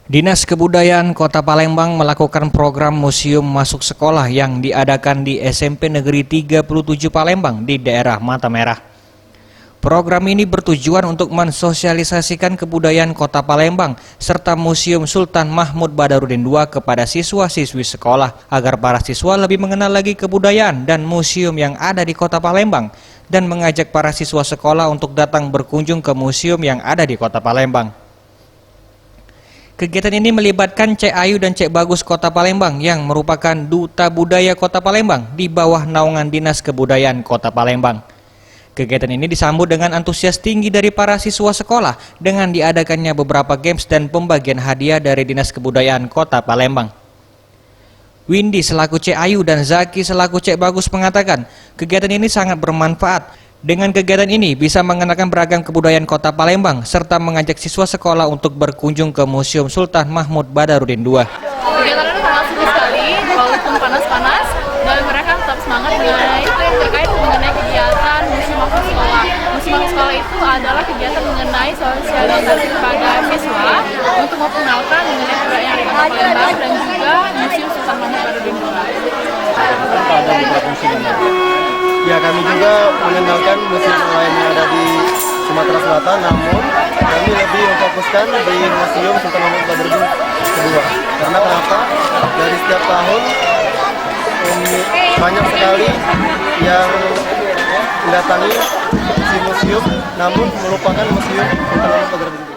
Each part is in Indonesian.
Dinas Kebudayaan Kota Palembang melakukan program Museum Masuk Sekolah yang diadakan di SMP Negeri 37 Palembang di daerah Mata Merah. Program ini bertujuan untuk mensosialisasikan kebudayaan Kota Palembang serta Museum Sultan Mahmud Badarudin II kepada siswa-siswi sekolah agar para siswa lebih mengenal lagi kebudayaan dan museum yang ada di Kota Palembang dan mengajak para siswa sekolah untuk datang berkunjung ke museum yang ada di Kota Palembang. Kegiatan ini melibatkan Cek Ayu dan Cek Bagus Kota Palembang yang merupakan Duta Budaya Kota Palembang di bawah naungan Dinas Kebudayaan Kota Palembang. Kegiatan ini disambut dengan antusias tinggi dari para siswa sekolah dengan diadakannya beberapa games dan pembagian hadiah dari Dinas Kebudayaan Kota Palembang. Windy selaku Cek Ayu dan Zaki selaku Cek Bagus mengatakan kegiatan ini sangat bermanfaat. Dengan kegiatan ini bisa mengenalkan beragam kebudayaan Kota Palembang serta mengajak siswa sekolah untuk berkunjung ke Museum Sultan Mahmud Badarudin II. Kegiatan ini sangat seru sekali, walaupun panas-panas, dan mereka tetap semangat terkait mengenai kegiatan Museum Masuk Sekolah. Museum Masuk Sekolah itu adalah kegiatan mengenai sosialisasi kepada siswa untuk memperkenalkan mengenai kebudayaan Kota Palembang dan juga Museum Sultan Mahmud Badarudin II. Ya, kami juga mengenalkan museum lain yang ada di Sumatera Selatan, namun kami lebih memfokuskan di Museum Sultan Mahmud Badarudin II. Karena kenapa? Dari setiap tahun banyak sekali yang mendatangi si museum, namun melupakan Museum Sultan Mahmud Badarudin II.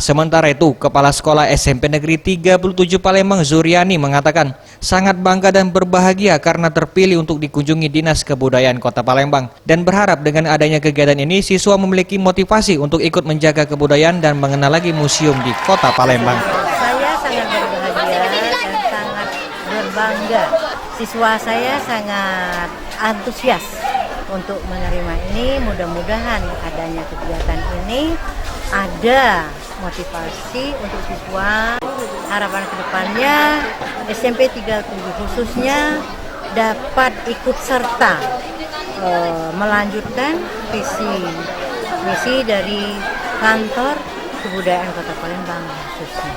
Sementara itu, Kepala Sekolah SMP Negeri 37 Palembang Zuryani mengatakan sangat bangga dan berbahagia karena terpilih untuk dikunjungi Dinas Kebudayaan Kota Palembang dan berharap dengan adanya kegiatan ini siswa memiliki motivasi untuk ikut menjaga kebudayaan dan mengenal lagi museum di Kota Palembang. Saya sangat berbahagia dan sangat berbangga. Siswa saya sangat antusias untuk menerima ini. Mudah-mudahan adanya kegiatan ini ada motivasi untuk siswa. Harapan kedepannya SMP 37 khususnya dapat ikut serta melanjutkan visi misi dari kantor kebudayaan Kota Palembang khususnya.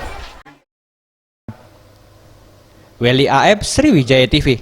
Weli AF, Sriwijaya TV.